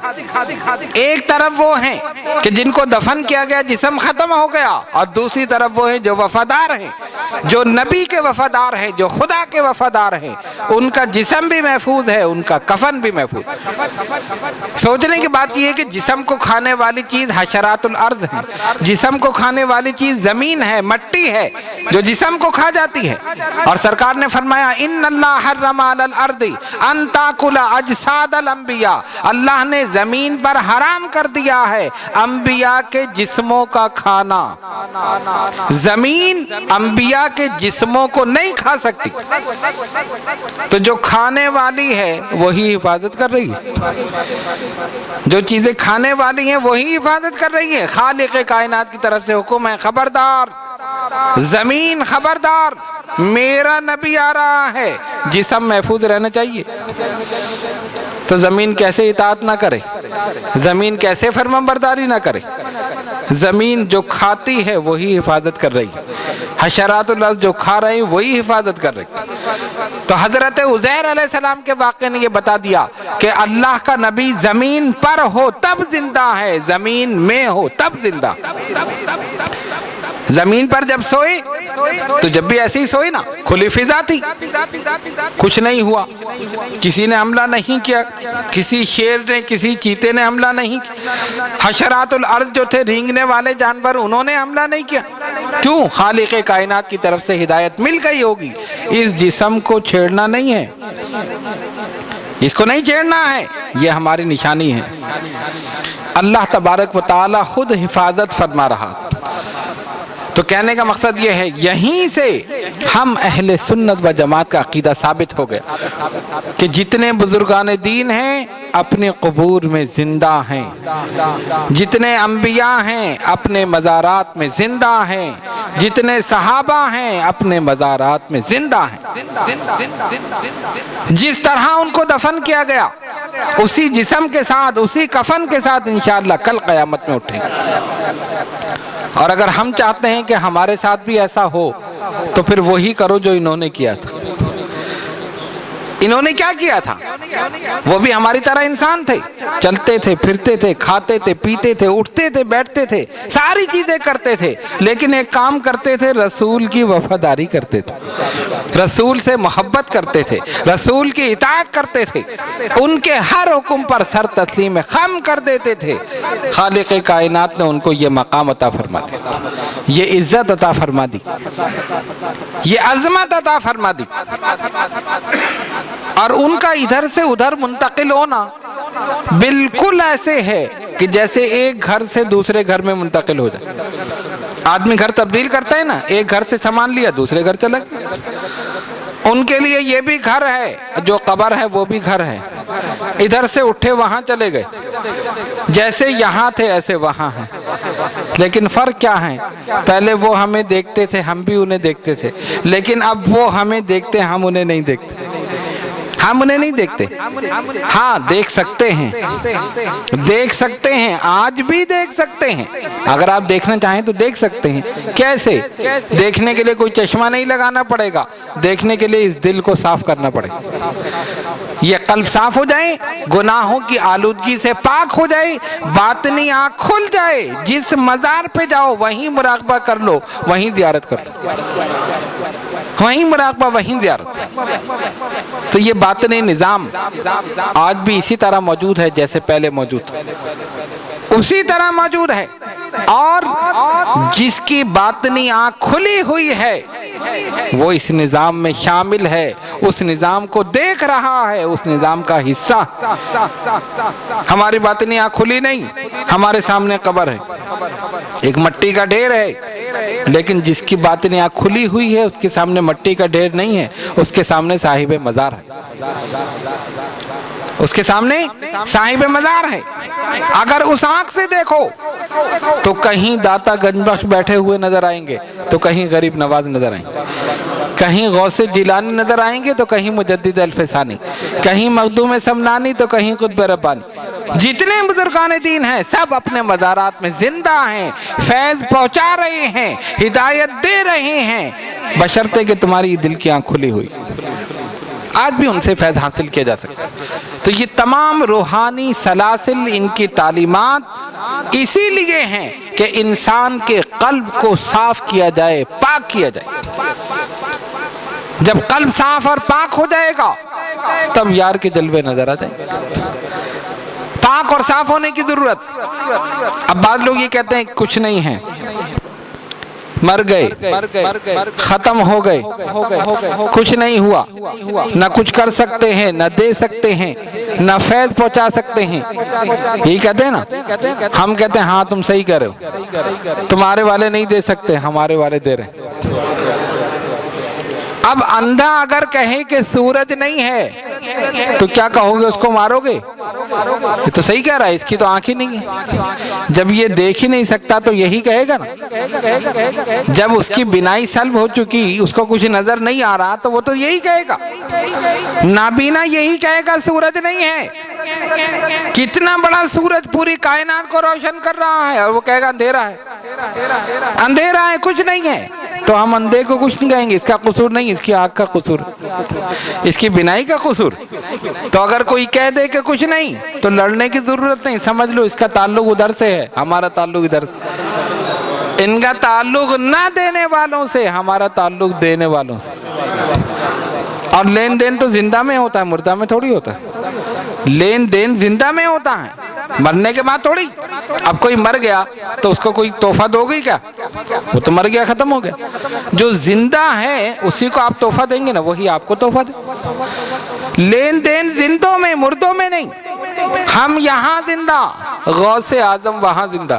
ایک طرف وہ ہیں کہ جن کو دفن کیا گیا جسم ختم ہو گیا، اور دوسری طرف وہ ہیں جو وفادار ہیں، جو نبی کے وفادار ہیں، جو خدا کے وفادار ہیں، ان کا جسم بھی محفوظ ہے، ان کا کفن بھی محفوظ ہے۔ سوچنے کی بات یہ ہے کہ جسم کو کھانے والی چیز حشرات الارض ہے، جسم کو کھانے والی چیز زمین ہے، مٹی ہے جو جسم کو کھا جاتی ہے، اور سرکار نے فرمایا ان اللہ حرم علی الارض ان تاکل اجساد الانبیاء، اللہ نے زمین پر حرام کر دیا ہے انبیاء کے جسموں کا کھانا۔ زمین انبیاء کے جسموں کو نہیں کھا سکتی، تو جو کھانے والی ہے وہی حفاظت کر رہی ہے، جو چیزیں کھانے والی ہیں وہی حفاظت کر رہی ہے۔ خالق کائنات کی طرف سے حکم ہے، خبردار زمین، خبردار میرا نبی آ رہا ہے، جسم محفوظ رہنا چاہیے۔ تو زمین کیسے اطاعت نہ کرے، زمین کیسے فرمانبرداری نہ کرے؟ زمین جو کھاتی ہے وہی حفاظت کر رہی ہے، حشرات الارض جو کھا رہے ہیں وہی حفاظت کر رہی۔ تو حضرت عزیر علیہ السلام کے واقعے نے یہ بتا دیا کہ اللہ کا نبی زمین پر ہو تب زندہ ہے، زمین میں ہو تب زندہ۔ زمین پر جب سوئے تو جب بھی ایسے ہی سوئے نا، کھلی فضا تھی، کچھ نہیں ہوا، کسی نے حملہ نہیں کیا، کسی شیر نے، کسی چیتے نے حملہ نہیں کیا، حشرات الارض جو تھے رینگنے والے جانور انہوں نے حملہ نہیں کیا۔ کیوں؟ خالق کائنات کی طرف سے ہدایت مل گئی ہوگی، اس جسم کو چھیڑنا نہیں ہے، اس کو نہیں چھیڑنا ہے، یہ ہماری نشانی ہے۔ اللہ تبارک و تعالی خود حفاظت فرما رہا۔ تو کہنے کا مقصد یہ ہے، یہیں سے ہم اہل سنت و جماعت کا عقیدہ ثابت ہو گیا کہ جتنے بزرگان دین ہیں اپنے قبور میں زندہ ہیں، جتنے انبیاء ہیں اپنے مزارات میں زندہ ہیں، جتنے صحابہ ہیں اپنے مزارات میں زندہ ہیں۔ جس طرح ان کو دفن کیا گیا اسی جسم کے ساتھ، اسی کفن کے ساتھ انشاءاللہ کل قیامت میں اٹھیں گے۔ اور اگر ہم چاہتے ہیں کہ ہمارے ساتھ بھی ایسا ہو تو پھر وہی کرو جو انہوں نے کیا تھا۔ انہوں نے کیا کیا تھا؟ وہ بھی ہماری طرح انسان تھے، چلتے تھے، پھرتے تھے، کھاتے تھے، پیتے تھے، اٹھتے تھے، بیٹھتے تھے، ساری چیزیں کرتے تھے، لیکن ایک کام کرتے تھے، رسول کی وفاداری کرتے تھے، رسول سے محبت کرتے تھے، رسول کی اطاعت کرتے تھے، ان کے ہر حکم پر سر تسلیم خم کر دیتے تھے۔ خالق کائنات نے ان کو یہ مقام عطا فرما دیا، یہ عزت عطا فرما دی، یہ عظمت عطا فرما دی۔ اور ان کا ادھر سے ادھر منتقل ہونا بالکل ایسے ہے کہ جیسے ایک گھر سے دوسرے گھر میں منتقل ہو جائے۔ آدمی گھر تبدیل کرتا ہے نا، ایک گھر سے سامان لیا دوسرے گھر چلا گیا۔ ان کے لیے یہ بھی گھر ہے، جو قبر ہے وہ بھی گھر ہے، ادھر سے اٹھے وہاں چلے گئے، جیسے یہاں تھے ایسے وہاں ہیں۔ لیکن فرق کیا ہے؟ پہلے وہ ہمیں دیکھتے تھے، ہم بھی انہیں دیکھتے تھے، لیکن اب وہ ہمیں دیکھتے، ہم انہیں نہیں دیکھتے۔ ہم انہیں نہیں دیکھتے، ہاں دیکھ سکتے ہیں، دیکھ سکتے ہیں، آج بھی دیکھ سکتے ہیں۔ اگر آپ دیکھنا چاہیں تو دیکھ سکتے ہیں۔ کیسے؟ دیکھنے کے لیے کوئی چشمہ نہیں لگانا پڑے گا، دیکھنے کے لیے اس دل کو صاف کرنا پڑے گا۔ یہ قلب صاف ہو جائے، گناہوں کی آلودگی سے پاک ہو جائے، باطنی آنکھ کھل جائے، جس مزار پہ جاؤ وہیں مراقبہ کر لو، وہیں زیارت کر لو، وہیں مراقبہ وہیں زیارت۔ تو یہ باطنی نظام آج بھی اسی طرح موجود ہے جیسے پہلے موجود تھا، اسی طرح موجود ہے۔ اور جس کی باطنی آنکھ کھلی ہوئی ہے وہ اس نظام میں شامل ہے، اس نظام کو دیکھ رہا ہے، اس نظام کا حصہ۔ ہماری باطنی آنکھ کھلی نہیں، ہمارے سامنے قبر ہے، ایک مٹی کا ڈھیر ہے، لیکن جس کی باطنی آنکھ کھلی ہوئی ہے اس کے سامنے مٹی کا ڈھیر نہیں ہے، اس کے سامنے صاحب مزار ہے، اس کے سامنے صاحب مزار ہے۔ اگر اس آنکھ سے دیکھو تو کہیں داتا گنج بخش بیٹھے ہوئے نظر آئیں گے تو کہیں غریب نواز نظر آئیں گے، کہیں غوث جیلانی نظر آئیں گے تو کہیں مجدد الفسانی، کہیں مخدوم سمنانی تو کہیں قطب ربانی۔ جتنے بزرگان دین ہیں سب اپنے مزارات میں زندہ ہیں، فیض پہنچا رہے ہیں، ہدایت دے رہے ہیں، بشرطے کہ تمہاری دل کی آنکھ کھلی ہوئی۔ آج بھی ان سے فیض حاصل کیا جا سکتا ہے۔ تو یہ تمام روحانی سلاسل، ان کی تعلیمات اسی لیے ہیں کہ انسان کے قلب کو صاف کیا جائے، پاک کیا جائے۔ جب قلب صاف اور پاک ہو جائے گا تب یار کے جلوے نظر آ جائیں گے۔ پاک اور صاف ہونے کی ضرورت۔ اب بعض لوگ یہ کہتے ہیں کچھ نہیں ہے، مر گئے، ختم ہو گئے، کچھ نہیں ہوا، نہ کچھ کر سکتے ہیں، نہ دے سکتے ہیں، نہ فیض پہنچا سکتے ہیں، یہی کہتے ہیں نا۔ ہم کہتے ہیں ہاں تم صحیح کہہ رہے ہو، تمہارے والے نہیں دے سکتے، ہمارے والے دے رہے ہیں۔ اب اندھا اگر کہے کہ سورج نہیں ہے تو کیا کہو گے؟ اس کو مارو گے؟ یہ تو صحیح کہہ رہا ہے، اس کی تو آنکھ ہی نہیں ہے۔ جب یہ دیکھ ہی نہیں سکتا تو یہی کہے گا نا۔ جب اس کی بینائی سلب ہو چکی، اس کو کچھ نظر نہیں آ رہا تو وہ تو یہی کہے گا۔ نابینا یہی کہے گا سورج نہیں ہے۔ کتنا بڑا سورج پوری کائنات کو روشن کر رہا ہے اور وہ کہے گا اندھیرا ہے، اندھیرا ہے، کچھ نہیں ہے۔ تو ہم اندھے کو کچھ نہیں کہیں گے، اس کا قصور نہیں، اس کی آنکھ کا قصور، اس کی بینائی کا قصور۔ تو اگر کوئی کہہ دے کہ کچھ نہیں تو لڑنے کی ضرورت نہیں، سمجھ لو اس کا تعلق ادھر سے ہے، ہمارا تعلق ادھر سے۔ ان کا تعلق نہ دینے والوں سے، ہمارا تعلق دینے والوں سے۔ اور لین دین تو زندہ میں ہوتا ہے، مردہ میں تھوڑی ہوتا ہے۔ لین دین زندہ میں ہوتا ہے، مرنے کے بعد تھوڑی۔ اب کوئی مر گیا تو اس کو کوئی تحفہ دو گی کیا؟ وہ تو مر گیا، ختم ہو گیا۔ جو زندہ ہے اسی کو آپ تحفہ دیں گے نا، وہی آپ کو تحفہ دے۔ لین دین زندوں میں، مردوں میں نہیں۔ ہم یہاں زندہ، غوث اعظم وہاں زندہ۔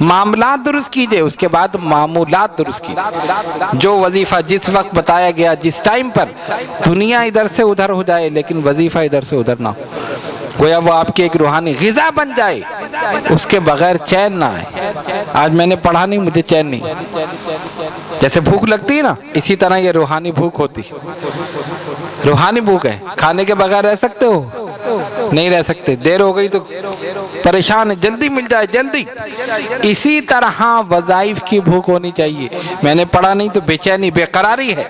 معاملات درست کیجئے, اس کے بعد معمولات درست کیجئے. جو وظیفہ جس وقت بتایا گیا جس ٹائم پر, دنیا ادھر سے ادھر ہو جائے لیکن وظیفہ ادھر سے ادھر نہ ہو, گویا وہ آپ کی ایک روحانی غذا بن جائے, اس کے بغیر چین نہ آئے. آج میں نے پڑھا نہیں, مجھے چین نہیں. جیسے بھوک لگتی ہے نا, اسی طرح یہ روحانی بھوک ہوتی. روحانی بھوک ہے, کھانے کے بغیر رہ سکتے ہو؟ نہیں رہ سکتے. دیر ہو گئی تو پریشان ہے, جلدی مل جائے جلدی. اسی طرح وظائف کی بھوک ہونی چاہیے. میں نے پڑھا نہیں تو بے چینی بے قراری ہے,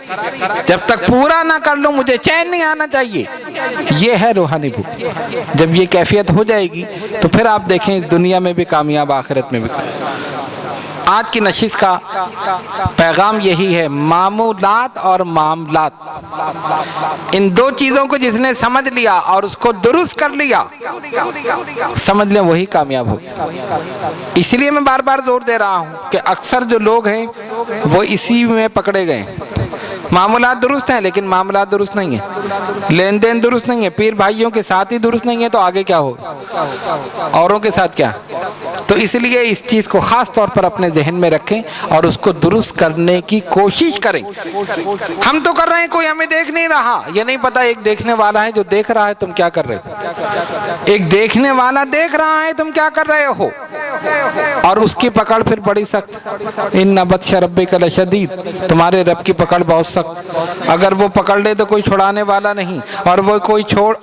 جب تک پورا نہ کر لوں مجھے چین نہیں آنا چاہیے. یہ ہے روحانی بھوک. جب یہ کیفیت ہو جائے گی تو پھر آپ دیکھیں اس دنیا میں بھی کامیاب, آخرت میں بھی کامیاب. آج کی نشست کا پیغام یہی ہے, معمولات اور معاملات, ان دو چیزوں کو جس نے سمجھ لیا اور اس کو درست کر لیا, سمجھ لیں وہی کامیاب ہو. اس لیے میں بار بار زور دے رہا ہوں کہ اکثر جو لوگ ہیں وہ اسی میں پکڑے گئے. معمولات درست ہیں لیکن معاملات درست نہیں ہیں, لین دین درست نہیں ہے, پیر بھائیوں کے ساتھ ہی درست نہیں ہے تو آگے کیا ہوگا, اوروں کے ساتھ کیا. تو اس لیے اس چیز کو خاص طور پر اپنے ذہن میں رکھیں اور اس کو درست کرنے کی کوشش کریں. ہم تو کر رہے ہیں, کوئی ہمیں دیکھ نہیں رہا, یہ نہیں پتا ایک دیکھنے والا ہے جو دیکھ رہا ہے تم کیا کر رہے ہو. ایک دیکھنے والا دیکھ رہا ہے تم کیا کر رہے ہو, اور اس کی پکڑ پھر بڑی سخت. ان بطش ربک لشدید, تمہارے رب کی پکڑ بہت سخت. اگر وہ پکڑ لے تو کوئی چھڑانے والا نہیں, اور وہ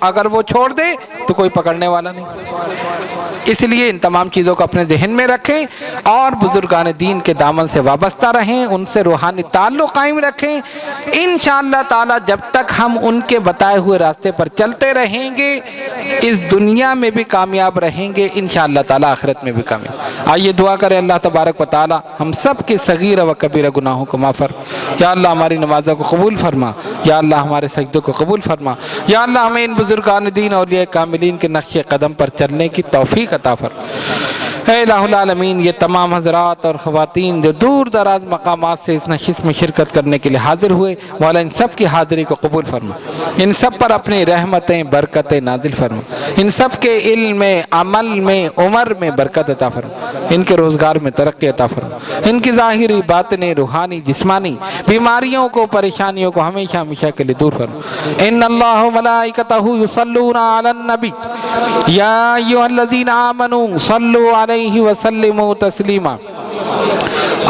اگر وہ چھوڑ دے تو کوئی پکڑنے والا نہیں. اس لیے ان تمام چیزوں کو اپنے ذہن میں رکھیں اور بزرگان دین کے دامن سے وابستہ رہیں, ان سے روحانی تعلق قائم رکھیں. انشاءاللہ تعالی جب تک ہم ان کے بتائے ہوئے راستے پر چلتے رہیں گے اس دنیا میں بھی کامیاب رہیں گے, انشاءاللہ تعالی آخرت میں بھی کامیاب. آئیے دعا کریں اللہ تبارک و تعالی ہم سب کے صغیر و کبیر گناہوں کو معاف فرما. یا اللہ ہماری نمازوں کو قبول فرما, یا اللہ ہمارے سجدوں کو قبول فرما, یا اللہ ہمیں ان بزرگان دین اولیاء کاملین کے نقش قدم پر چلنے کی توفیق عطا فرما. اے الہ العالمین, یہ تمام حضرات اور خواتین جو دور دراز مقامات سے اس نشست میں شرکت کرنے کے لیے حاضر ہوئے, مولا ان سب کی حاضری کو قبول فرما, ان سب پر اپنی رحمتیں برکتیں نازل فرما, ان سب کے علم میں, عمل میں, عمر میں برکت عطا فرما, ان کے روزگار میں ترقی عطا فرما, ان کی ظاہری باطنی روحانی جسمانی بیماریوں کو پریشانیوں کو ہمیشہ ہمیشہ کے لیے دور فرما. ان اللہ ملائکتہ یصلون علی النبی یا ایھا الذین آمنوا صلوا علیہ وسلموا تسلیما.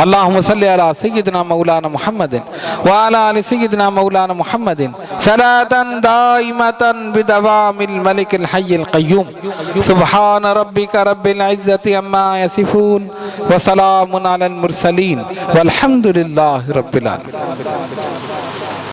اللہم صلی علی سیدنا مولانا محمد وعلی آل سیدنا مولانا محمد صلاة دائمة بدوام الملک الحی القیوم. سبحان ربک رب العزت عما یصفون وسلام علی المرسلین والحمد للہ رب العالمین.